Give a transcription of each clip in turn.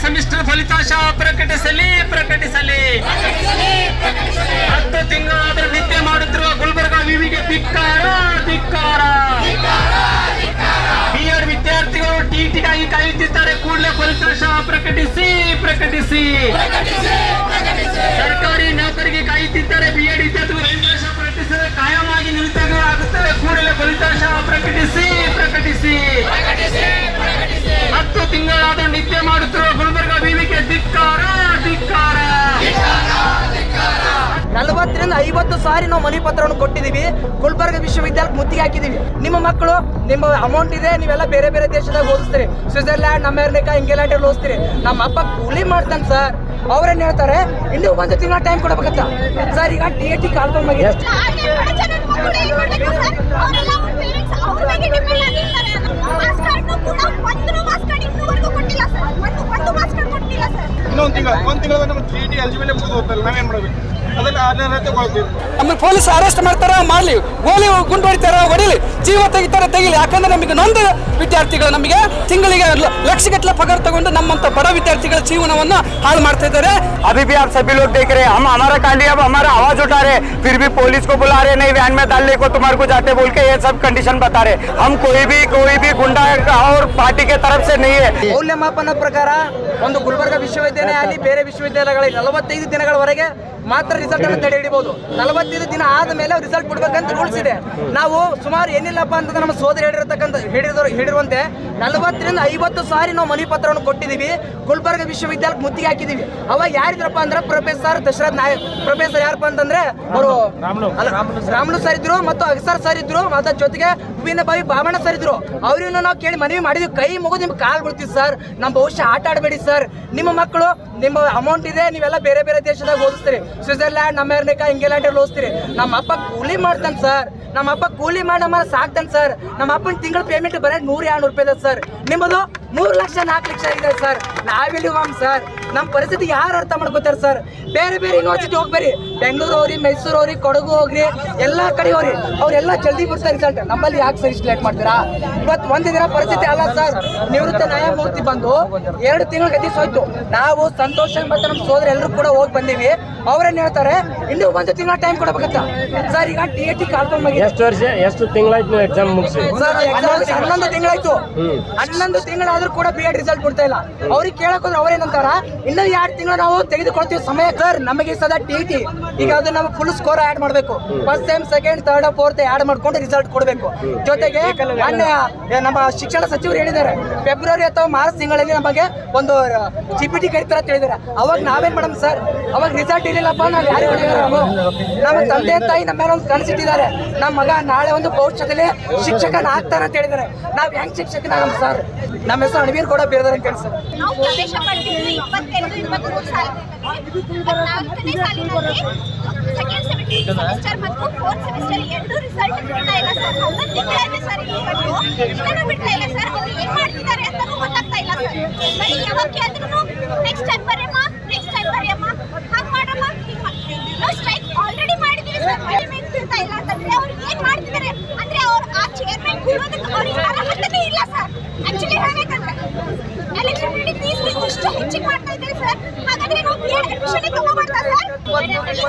Semester ಫಲಿತಾಂಶ ಪ್ರಕಟಿಸಲಿ 10 ತಿಂಗಳಾದರೂ ನಿದ್ದೆ ಮಾಡುತ್ತಿರುವ ಗುಲ್ಬರ್ಗಾ ವಿವಿಗೆ ಧಿಕ್ಕಾರ. ಬಿಎಡ್ ವಿದ್ಯಾರ್ಥಿಗಳು ಟಿಟಿಗಾಗಿ ಕಾಯುತ್ತಿದ್ದಾರೆ. ಕೂಡಲೇ ಫಲಿತಾಂಶ ಪ್ರಕಟಿಸಿ. ಸರ್ಕಾರಿ ನೌಕರಿಗೆ ಕಾಯುತ್ತಿದ್ದಾರೆ. ಬಿಎಡ್ ವಿದ್ಯಾರ್ಥಿಗಳು ಫಲಿತಾಂಶ ಪ್ರಕಟಿಸಿದರೆ ಕಾಯವಾಗಿ ನಿರುದ್ಯೋಗವಾಗುತ್ತದೆ. ಕೂಡಲೇ ಫಲಿತಾಂಶ ಪ್ರಕಟಿಸಿ. 10 ತಿಂಗಳಾದರೂ ನಿದ್ದೆ ಮಾಡುತ್ತಿರುವ ಗುಲ್ಬರ್ಗಾ ವಿವಿಗೆ ಧಿಕ್ಕಾರ. 40ರಿಂದ 50 ಸಾರಿ ನಾವು ಮನವಿ ಪತ್ರವನ್ನು ಕೊಟ್ಟಿದ್ದೀವಿ. ಗುಲ್ಬರ್ಗಾ ವಿಶ್ವವಿದ್ಯಾಲಯಕ್ಕೆ ಮುತ್ತಿಗೆ ಹಾಕಿದ್ದೀವಿ. ನಿಮ್ಮ ಮಕ್ಕಳು ನಿಮ್ಮ ಅಮೌಂಟ್ ಇದೆ, ನೀವೆಲ್ಲ ಬೇರೆ ಬೇರೆ ದೇಶದಾಗ ಓದಿಸ್ತೀರಿ, ಸ್ವಿಟ್ಜರ್ಲ್ಯಾಂಡ್, ಅಮೇರಿಕಾ, ಇಂಗ್ಲೆಂಡ್ ಅಲ್ಲಿ ಓದಿಸ್ತೀರಿ. ನಮ್ಮ ಅಪ್ಪ ಕೂಲಿ ಮಾಡ್ತಾನೆ ಸರ್. ಅವ್ರೇನ್ ಹೇಳ್ತಾರೆ, ಇನ್ನೂ 1 ತಿಂಗಳ ಟೈಮ್ ಕೊಡಬೇಕಂತ ಸರ್. ಈಗ ಟಿ ಕಾಲ್ಫಾರ್ಮ್ ಆಗಿದೆ. ನಮಗೆ ಪೊಲೀಸ್ ಅರೆಸ್ಟ್ ಮಾಡ್ತಾರ, ಮಾಡ್ಲಿ, ಗೋಲಿ ಗುಂಡು ಹೊಡಿತಾರ, ಹೊಡಿಲಿ, ಜೀವ ತೆಗಿಲಿ. ಯಾಕಂದ್ರೆ ನಮಗೆ ನೊಂದ ವಿದ್ಯಾರ್ಥಿಗಳು ನಮಗೆ ತಿಂಗಳಿಗೆ ಲಕ್ಷಗಟ್ಟಲೆ ಪಗಾರ ತಗೊಂಡು ನಮ್ಮಂತ ಬಡ ವಿದ್ಯಾರ್ಥಿಗಳ ಜೀವನವನ್ನು ಹಾಳು ಮಾಡ್ತಾ ಇದ್ದಾರೆ. अभी भी आप सभी लोग देख रहे हैं, हम हमारा कांडी अब हमारा आवाज उठा रहे, फिर भी पुलिस को बुला रहे, नहीं वैन में डालने को तुम्हारे को जाते बोल के ये सब कंडीशन बता रहे. हम कोई भी गुंडा और पार्टी के तरफ से नहीं है. ಮೌಲ್ಯಮಾಪನ ಪ್ರಕಾರ ಒಂದು ಗುಲ್ಬರ್ಗಾ ವಿಶ್ವವಿದ್ಯಾಲಯ ಆಗಲಿ ಬೇರೆ ವಿಶ್ವವಿದ್ಯಾಲಯಗಳಲ್ಲಿ 45 ದಿನಗಳವರೆಗೆ ಮಾತ್ರ ರಿಸಲ್ಟ್ ಅನ್ನು ತಡೆ ಹಿಡಿಬಹುದು. 45 ದಿನ ಆದ ಮೇಲೆ ರಿಸಲ್ಟ್ ಕೊಡ್ಬೇಕಂತ ರೂಲ್ಸ್ ಇದೆ. ನಾವು ಸುಮಾರು ಏನಿಲ್ಲಪ್ಪ ಅಂತಂದ್ರೆ ನಮ್ಮ ಸೋದರಿ ಹೇಳಿರುವಂತೆ 40ರಿಂದ 50 ಸಾರಿ ನಾವು ಮನವಿ ಪತ್ರವನ್ನು ಕೊಟ್ಟಿದ್ದೀವಿ. ಗುಲ್ಬರ್ಗಾ ವಿಶ್ವವಿದ್ಯಾಲಯಕ್ಕೆ ಮುತ್ತಿಗೆ ಹಾಕಿದ್ದೀವಿ. ಅವಾಗ ಯಾರಿದ್ರಪ್ಪ ಅಂದ್ರೆ ಪ್ರೊಫೆಸರ್ ದಶರಥ್ ನಾಯಕ್. ಪ್ರೊಫೆಸರ್ ಯಾರಪ್ಪ ಅಂತಂದ್ರೆ ಅವರು ರಾಮುಲು ಸರ್ ಇದ್ರು ಮತ್ತು ಅಗಸರ್ ಸರ್ ಇದ್ರು, ಅದರ ಜೊತೆಗೆ ಬಾಯಿ ಬಾಮಣ್ಣ ಸರ್ ಇದ್ರು. ಅವ್ರನ್ನ ನಾವು ಕೇಳಿ ಮನವಿ ಮಾಡಿದ್ವಿ. ಕೈ ಮುಗಿದು ನಿಮ್ಗೆ ಕಾಲ್ ಬಿಡ್ತೀವಿ ಸರ್, ನಮ್ಮ ಭವಿಷ್ಯ ಆಟ ಆಡಬೇಡಿ ಸರ್. ನಿಮ್ಮ ಮಕ್ಕಳು ನಿಮ್ಮ ಅಮೌಂಟ್ ಇದೆ, ನೀವೆಲ್ಲ ಬೇರೆ ಬೇರೆ ದೇಶದಾಗ ಓದಿಸ್ತೀರಿ, ಸ್ವಿಟ್ಜರ್ಲ್ಯಾಂಡ್, ಅಮೇರಿಕಾ, ಇಂಗ್ಲೆಂಡ್ ಅಲ್ಲಿ ಓದಿಸ್ತೀರಿ. ನಮ್ಮ ಅಪ್ಪ ಕೂಲಿ ಮಾಡ್ತಾನೆ ಸರ್. ನಮ್ಮ ಅಪ್ಪ ಕೂಲಿ ಮಾಡಿ ನಮ್ಮನ್ನ ಸಾಕ್ತಾನೆ ಸರ್. ನಮ್ಮ ಅಪ್ಪನ ತಿಂಗಳ ಪೇಮೆಂಟ್ ಬರೀ 100-200 ರೂಪಾಯಿ ಇದೆ ಸರ್. ನಿಮ್ಮದು 3 ಲಕ್ಷ 4 ಲಕ್ಷ ಇದೆ ಸರ್. ನಾವಿಲ್ಲಿ ಸರ್, ನಮ್ಮ ಪರಿಸ್ಥಿತಿ ಯಾರು ಅರ್ಥ ಮಾಡ್ಕೋತಾರೆ ಸರ್? ಬೇರೆ ಬೇರೆ ಯೂನಿವರ್ಸಿಟಿ ಹೋಗ್ಬೇರಿ, ಬೆಂಗಳೂರು ಹೋಗ್ರಿ, ಮೈಸೂರು ಹೋಗ್ರಿ, ಕೊಡಗು ಹೋಗ್ರಿ, ಎಲ್ಲ ಕಡೆ ಹೋಗ್ರಿ, ಅವರೆಲ್ಲ ಜಲ್ದಿ ಬಿಡ್ತಾರೆ ರಿಸಲ್ಟ್. ನಮ್ಮಲ್ಲಿ ಯಾಕೆ ಸರ್ ಇಷ್ಟು ಲೇಟ್ ಮಾಡ್ತೀರಾ? ಇವತ್ತು ಒಂದು ದಿನ ಪರಿಸ್ಥಿತಿ ಅಲ್ಲ ಸರ್. ನಿವೃತ್ತ ನ್ಯಾಯಮೂರ್ತಿ ಬಂದು 2 ತಿಂಗಳು ಗತಿಸಿ ಹೋಯ್ತು. ನಾವು ಸಂತೋಷ ಮತ್ತು ನಮ್ಮ ಸೋದರ ಎಲ್ಲರೂ ಕೂಡ ಹೋಗಿ ಬಂದೀವಿ. ಅವ್ರೇನ್ ಹೇಳ್ತಾರೆ, ಇನ್ನೂ 1 ತಿಂಗಳ ಟೈಮ್ ಕೊಡಬೇಕಂತ ಸರ್. ಈಗ ಟಿ ಕಾಲ್ಫಾರ್ಮ್ ಆಗಿದೆ. ಎಷ್ಟು ತಿಂಗಳಾಯ್ತು ಎಕ್ಸಾಮ್ ಮುಗಿಸಿ? ಸರ್ ಎಕ್ಸಾಮ್ 11 ತಿಂಗಳಾಯ್ತು. 11 ತಿಂಗಳಾದ್ರೂ ಕೂಡ ಬಿಎಡ್ ರಿಸಲ್ಟ್ ಕೊಡ್ತಾ ಇಲ್ಲ. ಅವ್ರಿಗೆ ಕೇಳಕ್ ಹೋದ್ರೆ ಅವ್ರೇನಂತಾರ, ಇನ್ನೂ 2 ತಿಂಗಳು ನಾವು ತೆಗೆದುಕೊಳ್ತೀವಿ ಸಮಯ. ಸರ್ ನಮಗೆ ಸದಾ ಟಿ ಈಗ ಅದು ನಾವು ಫುಲ್ ಸ್ಕೋರ್ ಆಡ್ ಮಾಡಬೇಕು. First time, second, third, fourth add ಮಾಡ್ಕೊಂಡು ರಿಸಲ್ಟ್ ಕೊಡಬೇಕು. ಜೊತೆಗೆ ನಮ್ಮ ಶಿಕ್ಷಣ ಸಚಿವರು ಹೇಳಿದ್ದಾರೆ, ಫೆಬ್ರವರಿ ಅಥವಾ ಮಾರ್ಚ್ ತಿಂಗಳಲ್ಲಿ ನಮಗೆ ಒಂದು ಜಿಪಿಟಿ ಕರೀತಾರ ಅಂತ ಹೇಳಿದ್ದಾರೆ. ಅವಾಗ ನಾವೇನ್ ಮಾಡಮ್ ಸರ್? ಅವಾಗ ರಿಸಲ್ಟ್ ಇರಲಿಲ್ಲಪ್ಪ, ನಾವು ಯಾರು ನಮ್ಮ ತಂದೆ ತಾಯಿ ನಮ್ಮ ಮೇಲೆ ಒಂದು ಕನಸಿಟ್ಟಿದ್ದಾರೆ, ನಮ್ಮ ಮಗ ನಾಳೆ ಒಂದು ಭವಿಷ್ಯದಲ್ಲಿ ಶಿಕ್ಷಕನ ಆಗ್ತಾರ ಅಂತ ಹೇಳಿದ್ದಾರೆ. ನಾವ್ ಹೆಂಗ್ ಶಿಕ್ಷಕನಾಗಮ್ ಸರ್? ನಮ್ಮ ಹೆಸರು ಅಣವೀರ್ ಕೂಡ ಬೇರೆದಾರ ಅಂತ ಹೇಳಿ ಸರ್. ನಾವು ಪ್ರವೇಶ ಪಡೆದಿದ್ದು 22-23 ಸಾಲಿನಲ್ಲಿ 4ನೇ ಸಾಲಿನಲ್ಲಿ ಸೆಕೆಂಡ್ ಸೆಮಿಸ್ಟರ್ ಮತ್ತು 4th ಸೆಮಿಸ್ಟರ್ ಎರಡು ರಿಸಲ್ಟ್ ಬಿಡ್ತಾ ಇಲ್ಲ ಸರ್. 11 ತಿಂಗಳಾಯ್ತು ಸರ್. ಇನ್ನೂ ಬಿಡ್ತಾ ಇಲ್ಲ ಸರ್. ಅವ್ರು ಏನ್ ಮಾಡ್ತಿದ್ದಾರೆ ಅಂತಾನೂ ಗೊತ್ತಾಗ್ತಾ ಇಲ್ಲ ಸರ್. ಬರೀ ಯಾವಾಗ ಕೇಳಿದ್ರು ನೆಕ್ಸ್ಟ್ ಟೈಮ್ ಬರೆಯಮ್ಮ ಹಾಗೆ ಮಾಡಮ್ಮ. ನಾವು ಸ್ಟ್ರೈಕ್ ಆಲ್ರೆಡಿ ಮಾಡಿದ್ದೀವಿ ಸರ್. ಪೇಮೆಂಟ್ ಬಿಡ್ತಾ ಇಲ್ಲ ಅಂತಂದ್ರೆ ಅವ್ರು ಏನ್ ಮಾಡ್ತಿದ್ದಾರೆ ಅಂದ್ರೆ ಅವ್ರು ಆ ಚೇರ್ಮನ್ ಕೂರೋದಕ್ಕೆ ಅವ್ರಿಗೆ ಅರ್ಹತೆ ಇಲ್ಲ ಸರ್. ಆಕ್ಚುಲಿ ಹೇಳ್ಬೇಕಂದ್ರೆ ಎಲೆಕ್ಟ್ರಿಸಿಟಿ ಫೀಸ್ ಇಷ್ಟು ಹೆಚ್ಚಿಗೆ ಮಾಡ್ತಾ ಇದ್ದಾರೆ ಸರ್. ಹಾಗಾದ್ರೆ ನಾವು ಬಿಎಡ್ ಅಡ್ಮಿಷನ್ ತಗೋಬಾರ್ದಾ ಸರ್?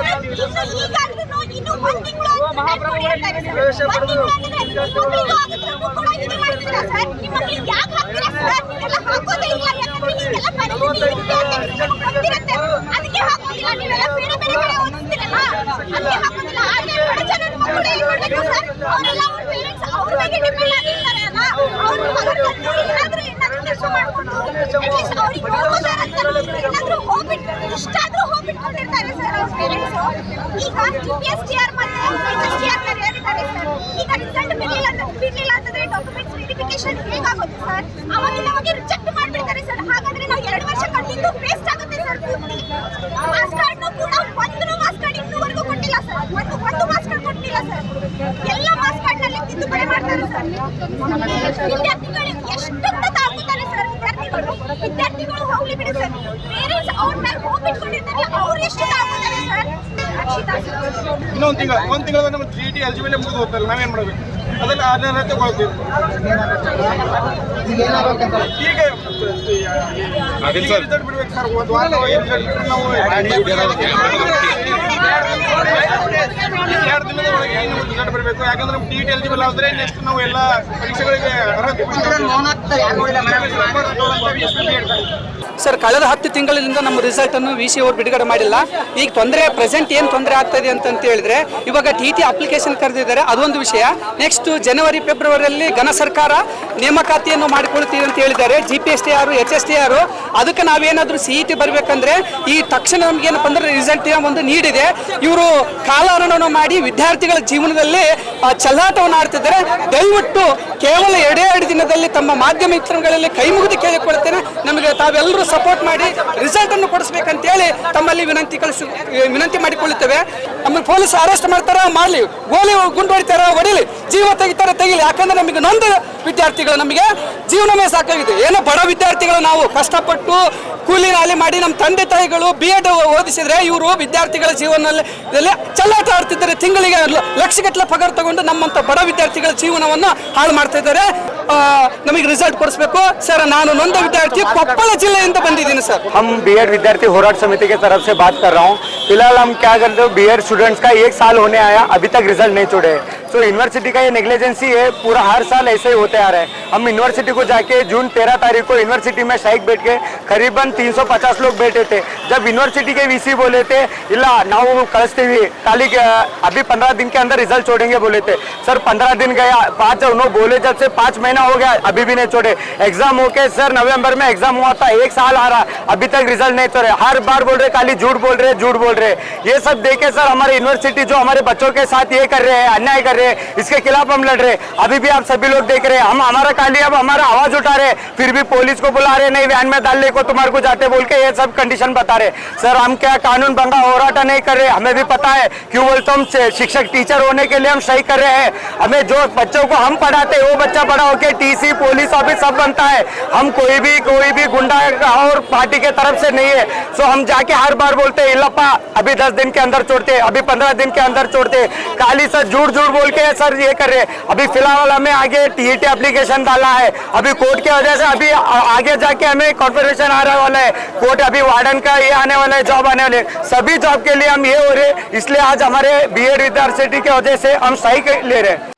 ಈಗಾದ್ರೂ ಇನ್ನೂ 1 ತಿಂಗಳು ಟೈಮ್ ಕೊಡಿ ಹೇಳ್ತಾರೆ ಸರ್. 1 ತಿಂಗಳು ಅಂದ್ರೆ ಮಕ್ಕಳಿಗೂ ಆಗುತ್ತೆ, ಕೂಡ ಇದು ಮಾಡ್ತಿದ್ದೀರಾ ಸರ್? ನಿಮ್ಮ ಮಕ್ಕಳಿಗೆ ಯಾಕೆ ಹಾಕ್ತೀರಾ ಸರ್? ನೀವೆಲ್ಲ ಹಾಕೋದೇ ಇಲ್ಲ, ಯಾಕಂದ್ರೆ ಈಗೆಲ್ಲ ಪರಿಸ್ಥಿತಿ ಇರುತ್ತೆ ಗೊತ್ತಿರುತ್ತೆ, ಅದಕ್ಕೆ ಹಾಕೋದಿಲ್ಲ. ನೀವೆಲ್ಲ ಬೇರೆ ಬೇರೆ ಕಡೆ ಓದಿಸ್ತೀರಲ್ಲ, ಅದಕ್ಕೆ ಹಾಕೋದಿಲ್ಲ. ಆದ್ರೆ ಬಡ ಜನರ ಮಕ್ಕಳು ಏನ್ ಮಾಡ್ಬೇಕು ಸರ್? ಅವರೆಲ್ಲ ಅವ್ರ ಪೇರೆಂಟ್ಸ್ ಅವ್ರ ಬಗ್ಗೆ ಡಿಪೆಂಡ್ ಆಗಿರ್ತಾರೆ ಅಲ್ಲ. ಅವ್ರ ಮಗನ ಏನಾದ್ರೂ ಕೆಲಸ ಮಾಡ್ಕೊಂಡು ಅಟ್ಲೀಸ್ಟ್ ಅವ್ರಿಗೆ ಹೋಗೋದಾರ ಅಂತ ಏನಾದ್ರೂ ಹೋಗ್ಬಿಟ್ಟು ಇಷ್ಟಾದ್ರೂ ಹೋಗ್ಬಿಟ್ಕೊಂಡಿರ್ತಾರೆ ಸರ್ ಅವ್ರ ಪೇರೆಂಟ್ಸ್. ಈಗ GPSTR ಮತ್ತೆ HSTR ಹೇಳಿದ್ದಾರೆ ಸರ್. ಈಗ ರಿಸಲ್ಟ್ ಬಿಡ್ಲಿಲ್ಲ ಅಂತಂದ್ರೆ ಡಾಕ್ಯುಮೆಂಟ್ಸ್ ವೆರಿಫಿಕೇಶನ್ ಹೇಗಾಗುತ್ತೆ ಸರ್? ಅವಾಗ ರಿಜೆಕ್ಟ್ ಮಾಡ್ಬಿಡ್ತಾರೆ ಸರ್. ಹಾಗಾದ್ರೆ ನಾವು 2 ವರ್ಷ ಕಟ್ಟಿದ್ದು ವೇಸ್ಟ್ ಆಗುತ್ತೆ ಸರ್. ಮಾಸ್ ಕಾರ್ಡ್ ಕೂಡ ಒಂದು ಮಾಸ್ ಕಾರ್ಡ್ ಇನ್ನೂವರೆಗೂ ಕೊಟ್ಟಿಲ್ಲ ಸರ್. ಒಂದು ಮಾಸ್ ಕಾರ್ಡ್ ಕೊಟ್ಟಿಲ್ಲ ಸರ್. ಎಲ್ಲ ಮಾಸ್ ಕಾರ್ಡ್ ನಲ್ಲಿ ತಿದ್ದುಪಡಿ ಮಾಡ್ತಾರೆ ಸರ್. ವಿದ್ಯಾರ್ಥಿಗಳಿಗೆ ಎಷ್ಟೊತ್ತ ತಾಗುತ್ತಾರೆ ಸರ್? ವಿದ್ಯಾರ್ಥಿಗಳು ಹೋಗ್ಲಿ ಬಿಡಿ ಸರ್. ಪೇರೆಂಟ್ಸ್ ಅವ್ರ ಮೇಲೆ ಹೋಗ್ಬಿಟ್ಕೊಂಡಿರ್ತಾರೆ, ಅವ್ರು ಎಷ್ಟು ತಾಗುತ್ತಾರೆ ಸರ್? ಇನ್ನೊಂದು ತಿಂಗಳ ನಮ್ಮ ಟಿ ಎಲಿಜಿಬಲ್ ಮುಗಿದು ಹೋಗ್ತಾರೆ. ನಾವೇನ್ ಮಾಡಬೇಕು? ಅದನ್ನ ಅರ್ಹತೆ ಕೊಡ್ತೀವಿ. ಈಗ ರಿಸಲ್ಟ್ ಬಿಡ್ಬೇಕು ಸರ್, ಒಂದು ವಾರ ನಾವು ಎರಡು ದಿನದ ಒಳಗೆ ಇನ್ನು ರಿಸಲ್ಟ್ ಬರಬೇಕು. ಯಾಕಂದ್ರೆ ನಮ್ಮ ಟಿ ಎಲಿಜಿಬಲ್ ಆದರೆ ನೆಕ್ಸ್ಟ್ ನಾವು ಎಲ್ಲ ಪರೀಕ್ಷೆಗಳಿಗೆ ಅರ್ಹತೆ ಸರ್, ಕಳೆದ 10 ತಿಂಗಳಿಂದ ನಮ್ಮ ರಿಸಲ್ಟನ್ನು ವಿ ಸಿ ಅವರು ಬಿಡುಗಡೆ ಮಾಡಿಲ್ಲ. ಈಗ ಪ್ರೆಸೆಂಟ್ ಏನು ತೊಂದರೆ ಆಗ್ತದೆ ಅಂತ ಹೇಳಿದ್ರೆ, ಇವಾಗ ಟಿ ಟಿ ಅಪ್ಲಿಕೇಶನ್ ಕರೆದಿದ್ದಾರೆ, ಅದೊಂದು ವಿಷಯ. ನೆಕ್ಸ್ಟ್ ಜನವರಿ ಫೆಬ್ರವರಿಯಲ್ಲಿ ಘನ ಸರ್ಕಾರ ನೇಮಕಾತಿಯನ್ನು ಮಾಡಿಕೊಳ್ತೀವಿ ಅಂತ ಹೇಳಿದ್ದಾರೆ. GPSTR HSTR ಅದಕ್ಕೆ ನಾವೇನಾದರೂ CET ಬರಬೇಕಂದ್ರೆ ಈ ತಕ್ಷಣ ನಮ್ಗೆ ಏನಪ್ಪ ಅಂದ್ರೆ ರಿಸಲ್ಟ್ ಒಂದು ನೀಡಿದೆ. ಇವರು ಕಾಲಹರಣವನ್ನು ಮಾಡಿ ವಿದ್ಯಾರ್ಥಿಗಳ ಜೀವನದಲ್ಲಿ ಚೆಲ್ಲಾಟವನ್ನು ಆಡ್ತಿದ್ದಾರೆ. ದಯವಿಟ್ಟು ಕೇವಲ 2 ದಿನದಲ್ಲಿ ತಮ್ಮ ಮಾಧ್ಯಮ ಮಿತ್ರಗಳಲ್ಲಿ ಕೈ ಮುಗಿದು ಕೇಳಿಕೊಳ್ತೇನೆ, ನಮಗೆ ತಾವೆಲ್ಲರೂ ಸಪೋರ್ಟ್ ಮಾಡಿ ರಿಸಲ್ಟ್ ಅನ್ನು ಕೊಡಿಸ್ಬೇಕಂತೇಳಿ ತಮ್ಮಲ್ಲಿ ವಿನಂತಿ ಮಾಡಿಕೊಳ್ಳುತ್ತೇವೆ. ನಮಗೆ ಪೊಲೀಸ್ ಅರೆಸ್ಟ್ ಮಾಡ್ತಾರ ಮಾಡಲಿ, ಗೋಲಿ ಗುಂಡು ಹೊಡಿತಾರ ಹೊಡಿಲಿ, ಜೀವ ತೆಗಿತಾರ ತೆಗಿಲಿ. ಯಾಕಂದ್ರೆ ನಮಗೆ ನೊಂದ ವಿದ್ಯಾರ್ಥಿಗಳು, ನಮಗೆ ಜೀವನವೇ ಸಾಕಾಗಿದೆ. ಏನೋ ಬಡ ವಿದ್ಯಾರ್ಥಿಗಳು ನಾವು ಕಷ್ಟಪಟ್ಟು ಕೂಲಿ ನಾಲಿ ಮಾಡಿ ನಮ್ಮ ತಂದೆ ತಾಯಿಗಳು B.Ed ಓದಿಸಿದ್ರೆ ಇವರು ವಿದ್ಯಾರ್ಥಿಗಳ ಜೀವನದಲ್ಲಿ ಚೆಲ್ಲಾಟ ಆಡ್ತಿದ್ದಾರೆ. ತಿಂಗಳಿಗೆ ಲಕ್ಷಗಟ್ಟಲೆ ಪಗಾರ ತಗೊಂಡು ನಮ್ಮಂತ ಬಡ ವಿದ್ಯಾರ್ಥಿಗಳ ಜೀವನವನ್ನು ಹಾಳು ಮಾಡ್ತಾ ಇದ್ದಾರೆ. ನಮಗೆ ರಿಸಲ್ಟ್ ಕೊಡಿಸ್ಬೇಕು ಸರ್. ನಾನು ನೊಂದ ವಿದ್ಯಾರ್ಥಿ, ಕೊಪ್ಪಳ ಜಿಲ್ಲೆಯಿಂದ ಬಂದಿದ್ದೀನಿ ಸರ್. हम B.Ed विद्यार्थी होराट समिति के तरफ से बात कर रहा हूँ. फिलहाल हम क्या करते हो, B.Ed स्टूडेंट्स का 1 साल होने आया, अभी तक रिजल्ट नहीं छोड़े. तो यूनिवर्सिटी का ये नेग्लिजेंसी है, पूरा हर साल ऐसे ही होते आ रहे हैं. हम यूनिवर्सिटी को जाके जून 13 तारीख को यूनिवर्सिटी में स्ट्राइक बैठ के करीबन 350 लोग बैठे थे. जब यूनिवर्सिटी के VC बोले थे ಇಲ್ಲ ನಾವು ಕಳಿಸ್ತೀವಿ ಕಾಲಿಗೆ, अभी 15 दिन के अंदर रिजल्ट छोड़ेंगे बोले थे. सर 15 दिन गया, 5 उन्होंने बोले जब से 5 महीना हो गया, अभी भी नहीं छोड़े. एग्जाम होके सर नवंबर में एग्जाम हुआ था, 1 साल आ रहा, अभी तक रिजल्ट नहीं छोड़े. हर बार बोल रहे खाली झूठ बोल रहे. ये सब देखे सर हमारे यूनिवर्सिटी जो हमारे बच्चों के साथ ये कर रहे हैं, अन्याय कर रहे हैं, इसके खिलाफ हम लड़ रहे हैं. अभी भी आप सभी लोग देख रहे हैं, हम हमारा खाली अब हमारा आवाज उठा रहे, फिर भी पुलिस को बुला रहे, नहीं वैन में डालने को तुम्हारे को जाते बोल के ये सब कंडीशन बता रहे. सर हम क्या कानून भंगा होराटा नहीं कर रहे, हमें भी पता है क्यों बोलते हम शिक्षक टीचर होने के लिए हम स्ट्राइक कर रहे हैं. हमें जो बच्चों को हम पढ़ाते वो बच्चा बड़ा होके TC पुलिस ऑफिस सब बनता है. हम कोई भी गुंडा और पार्टी के तरफ से नहीं है. सो हम जाके हर बार बोलते हैं इल्लप्पा अभी 10 दिन के अंदर छोड़ते, अभी 15 दिन के अंदर छोड़ते. खाली सर झूठ बोल के सर ये कर रहे. अभी फिलहाल हमें आगे TET एप्लीकेशन डाला है, अभी कोर्ट की वजह से अभी आगे जाके हमें कॉन्फर्मेशन आ रहा वाला है. कोर्ट अभी वार्डन का ये आने वाला है, जॉब आने वाले, सभी जॉब के लिए हम ये हो रहे. इसलिए आज हमारे B.Ed विद्यार्थी की वजह से हम स्ट्राइक ले रहे हैं.